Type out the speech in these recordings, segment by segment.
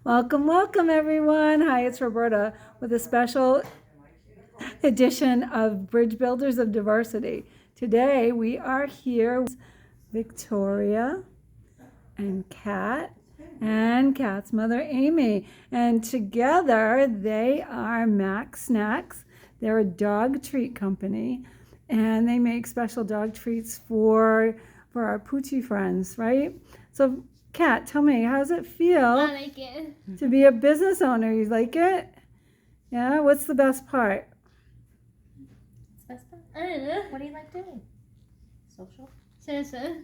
Welcome everyone. Hi, it's Roberta with a special edition of Bridge Builders of Diversity. Today we are here with Victoria and Kat and Kat's mother Amy, and together they are Mack Snacks. They're a dog treat company, and they make special dog treats for our Poochie friends, right? So Kat, tell me, how does it feel I like it. to be a business owner? You like it? Yeah? What's the best part? Best part? I don't know. What do you like doing? Social?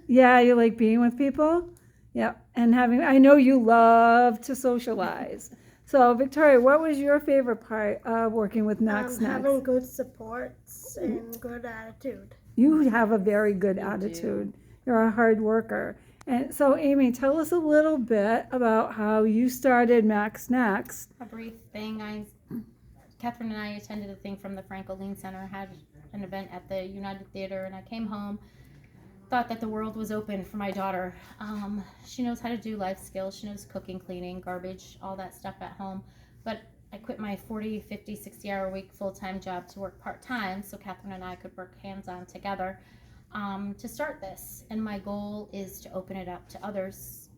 Yeah, you like being with people? Yeah. And I know you love to socialize. So, Victoria, what was your favorite part of working with Mack Snacks? Having good supports and good attitude. You have a very good attitude. You're a hard worker. And so, Amy, tell us a little bit about how you started Mack Snacks. A brief thing. Catherine and I attended a thing from the Franklin Center, had an event at the United Theater, and I came home, thought that the world was open for my daughter. She knows how to do life skills. She knows cooking, cleaning, garbage, all that stuff at home. But I quit my 40, 50, 60-hour week full-time job to work part-time so Catherine and I could work hands-on together to start this. And my goal is to open it up to others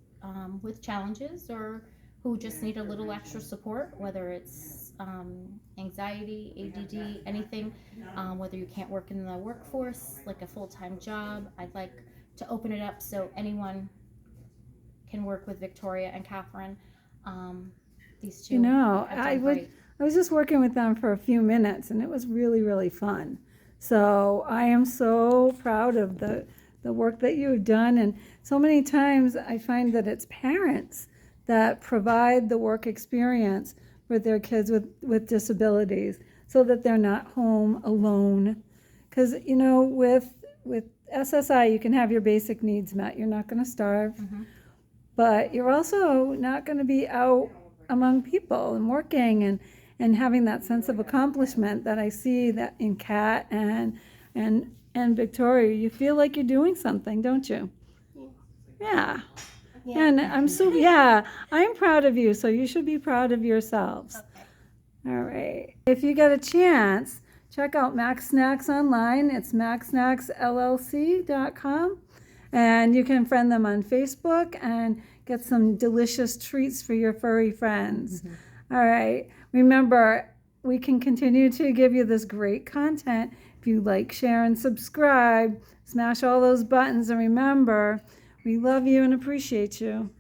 with challenges or who just need a little extra support, whether it's anxiety, ADD, anything, whether you can't work in the workforce, like a full-time job. I'd like to open it up so anyone can work with Victoria and Catherine. These two. You know, I was just working with them for a few minutes, and it was really, really fun. So I am so proud of the work that you've done. And so many times I find that it's parents that provide the work experience with their kids with disabilities so that they're not home alone. Because, you know, with SSI, you can have your basic needs met. You're not going to starve. Mm-hmm. But you're also not going to be out among people and working and having that sense of accomplishment that I see that in Kat and Victoria. You feel like you're doing something, don't you? Yeah. And I'm proud of you, so you should be proud of yourselves. Okay. All right. If you get a chance, check out Mack Snacks online. It's macksnacksllc.com. And you can friend them on Facebook and get some delicious treats for your furry friends. Mm-hmm. All right. Remember, we can continue to give you this great content if you like, share, and subscribe. Smash all those buttons, and remember, we love you and appreciate you.